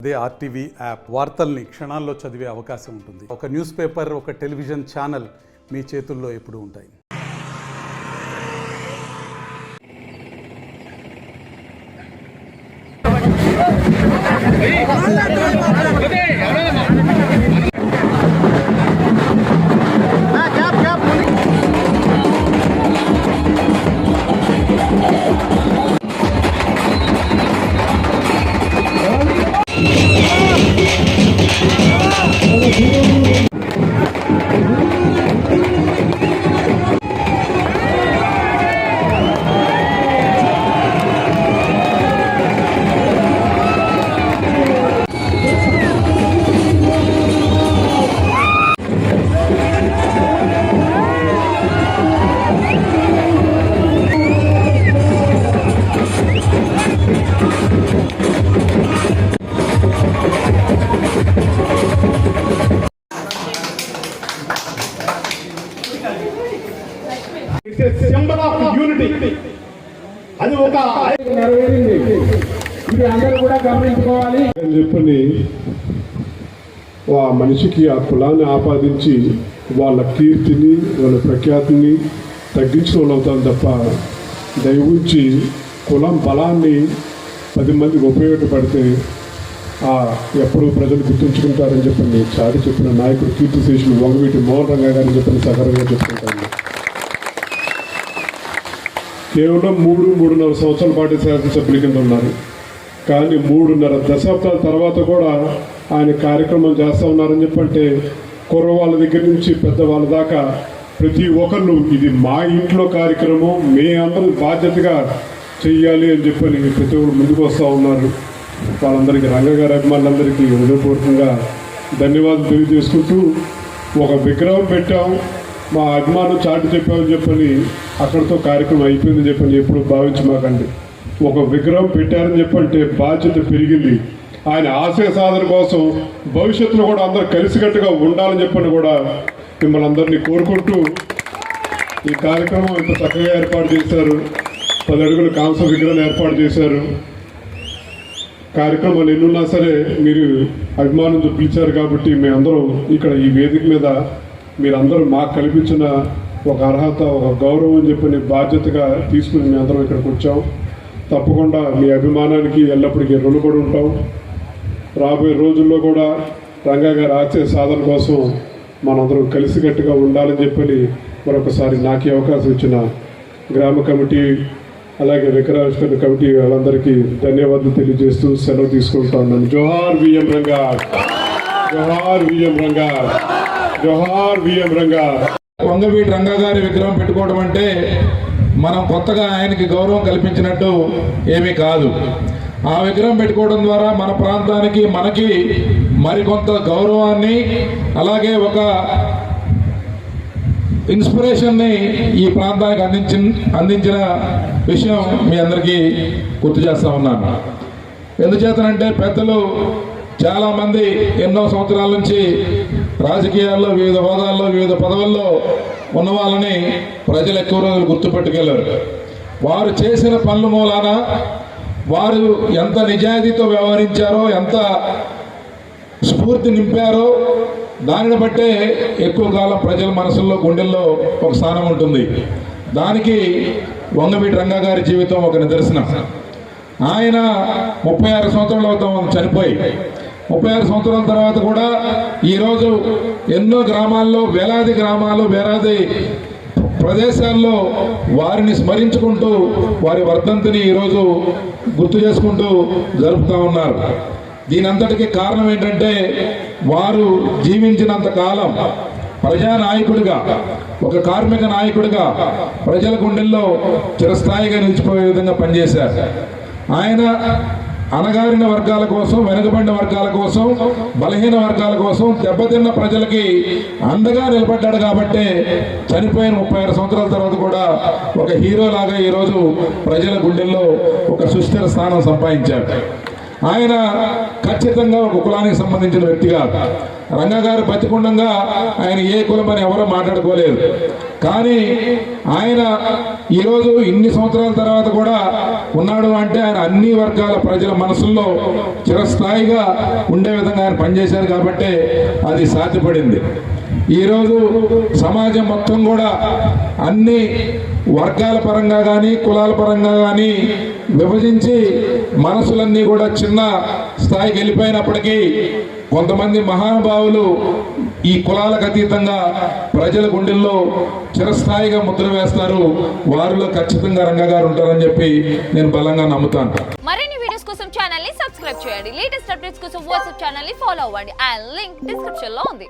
అదే RTV app వార్తల్ని క్షణాల్లో చదివే అవకాశం ఉంటుంది. ఒక న్యూస్ పేపర్, ఒక టెలివిజన్ ఛానల్ మీ చేతుల్లో ఎప్పుడూ ఉంటాయి. Symbol of unity. అది ఒక నెరవేరింది. ఇది అందరూ కూడా గమనించుకోవాలి అని చెప్పని ఆ మనిషికి ఆ కులాన్ని ఆపాదించి వాళ్ళ కీర్తిని వాళ్ళ ప్రఖ్యాతిని తగ్గించిన వాళ్ళు అవుతాం తప్ప దయవుంచి కులం బలాన్ని 10 మందికి ఉపయోగపడితే ఎప్పుడూ ప్రజలు గుర్తుంచుకుంటారని చెప్పని చాటి చెప్పిన నాయకుడు కీర్తిశేషులు వంగవీటి మోహన్ రంగా గారిని చెప్పని సగర్వంగా చెప్పుకుంటాను. కేవలం 3-3.5 సంవత్సరాల పాటు శాసనసభ్యుల కింద ఉన్నారు. కానీ 3.5 దశాబ్దాల తర్వాత కూడా ఆయన కార్యక్రమం చేస్తూ ఉన్నారని చెప్పంటే కుర్రవాళ్ళ దగ్గర నుంచి పెద్దవాళ్ళ దాకా ప్రతి ఒక్కళ్ళు ఇది మా ఇంట్లో కార్యక్రమం, మే అందరూ బాధ్యతగా చెయ్యాలి అని చెప్పని ప్రతి ఒక్కరు ముందుకు వస్తూ ఉన్నారు. వాళ్ళందరికీ రంగగారి అభిమానులందరికీ హృదయపూర్వకంగా ధన్యవాదాలు తెలియజేసుకుంటూ ఒక విగ్రహం పెట్టాం, మా అభిమానం చాటి చెప్పామని చెప్పని అక్కడితో కార్యక్రమం అయిపోయిందని చెప్పని ఎప్పుడు భావించమాకండి. ఒక విగ్రహం పెట్టారని చెప్పంటే బాధ్యత పెరిగింది. ఆయన ఆశయ సాధన కోసం భవిష్యత్తులో కూడా అందరూ కలిసికట్టుగా ఉండాలని చెప్పని కూడా మిమ్మల్ని అందరినీ కోరుకుంటూ ఈ కార్యక్రమం ఇంత చక్కగా ఏర్పాటు చేశారు. 10 అడుగుల కాంస విగ్రహం ఏర్పాటు చేశారు. కార్యక్రమాలు ఎన్నున్నా సరే మీరు అభిమానంతో పిలిచారు కాబట్టి మేమందరం ఇక్కడ ఈ వేదిక మీద మీరందరూ మాకు కల్పించిన ఒక అర్హత, ఒక గౌరవం అని చెప్పని బాధ్యతగా తీసుకుని మేము అందరం ఇక్కడికి వచ్చాం. తప్పకుండా మీ అభిమానానికి ఎల్లప్పటికీ రుణపడి ఉంటాం. రాబోయే రోజుల్లో కూడా రంగా గారి ఆశయ సాధన కోసం మనందరం కలిసికట్టుగా ఉండాలని చెప్పని మరొకసారి నాకు ఈ అవకాశం ఇచ్చిన గ్రామ కమిటీ అలాగే విగ్రహావిష్కరణ కమిటీ వాళ్ళందరికీ ధన్యవాదాలు తెలియజేస్తూ సెలవు తీసుకుంటా ఉన్నాను. జోహార్ విఎం రంగా, జోహార్ విఎం రంగా, జోహార్ విఎం రంగా. వంగవీటి రంగా గారి విగ్రహం పెట్టుకోవడం అంటే మనం కొత్తగా ఆయనకి గౌరవం కల్పించినట్టు ఏమీ కాదు. ఆ విగ్రహం పెట్టుకోవడం ద్వారా మన ప్రాంతానికి మనకి మరికొంత గౌరవాన్ని అలాగే ఒక ఇన్స్పిరేషన్ని ఈ ప్రాంతానికి అందించిన విషయం మీ అందరికీ గుర్తు చేస్తూ ఉన్నాను. ఎందుచేతనంటే పెద్దలు చాలామంది ఎన్నో సంవత్సరాల నుంచి రాజకీయాల్లో వివిధ హోదాల్లో వివిధ పదవుల్లో ఉన్న వాళ్ళని ప్రజలు ఎక్కువ రోజులు గుర్తుపెట్టుకెళ్ళారు. వారు చేసిన పనుల మూలాన వారు ఎంత నిజాయితీతో వ్యవహరించారో, ఎంత స్ఫూర్తి నింపారో దానిని బట్టే ఎక్కువ కాలం ప్రజల మనసుల్లో గుండెల్లో ఒక స్థానం ఉంటుంది. దానికి వంగవీటి రంగా గారి జీవితం ఒక నిదర్శనం. ఆయన 36 సంవత్సరాలు అవుతాం చనిపోయి. 36 సంవత్సరాల తర్వాత కూడా ఈరోజు ఎన్నో గ్రామాల్లో వేలాది ప్రదేశాల్లో వారిని స్మరించుకుంటూ వారి వర్ధంతిని ఈరోజు గుర్తు చేసుకుంటూ జరుపుతూ ఉన్నారు. దీనంతటికీ కారణం ఏంటంటే వారు జీవించినంత కాలం ప్రజానాయకుడిగా, ఒక కార్మిక నాయకుడిగా ప్రజల గుండెల్లో చిరస్థాయిగా నిలిచిపోయే విధంగా పనిచేశారు. ఆయన అణగారిన వర్గాల కోసం, వెనుకబడిన వర్గాల కోసం, బలహీన వర్గాల కోసం, దెబ్బతిన్న ప్రజలకి అండగా నిలబడ్డాడు. కాబట్టి చనిపోయిన 36 సంవత్సరాల తర్వాత కూడా ఒక హీరో లాగా ఈరోజు ప్రజల గుండెల్లో ఒక సుస్థిర స్థానం సంపాదించాడు. ఆయన ఖచ్చితంగా ఒక కులానికి సంబంధించిన వ్యక్తి కాదు. రంగా గారు బతికుండంగా ఆయన ఏ కులం అని ఎవరో మాట్లాడుకోలేదు. కానీ ఆయన ఈరోజు ఇన్ని సంవత్సరాల తర్వాత కూడా ఉన్నాడు అంటే ఆయన అన్ని వర్గాల ప్రజల మనసుల్లో చిరస్థాయిగా ఉండే విధంగా ఆయన పనిచేశారు కాబట్టి అది సాధ్యపడింది. ఈరోజు సమాజం మొత్తం కూడా అన్ని వర్గాల పరంగా కానీ కులాల పరంగా కానీ విభజించి మనసులన్నీ కూడా చిన్న స్థాయికి వెళ్ళిపోయినప్పటికీ కొంతమంది మహానుభావులు ఈ కులాలకు అతీతంగా ప్రజల గుండెల్లో చిరస్థాయిగా ముద్ర వేస్తారు. వారిలో ఖచ్చితంగా రంగా గారు ఉంటారని చెప్పి నేను బలంగా నమ్ముతాను. మరిన్ని వీడియోస్ కోసం ఛానల్ ని సబ్స్క్రైబ్ చేయండి. లేటెస్ట్ అప్డేట్స్ కోసం వాట్సాప్ ఛానల్ ని ఫాలో అవ్వండి. ఆ లింక్ డిస్క్రిప్షన్ లో ఉంది.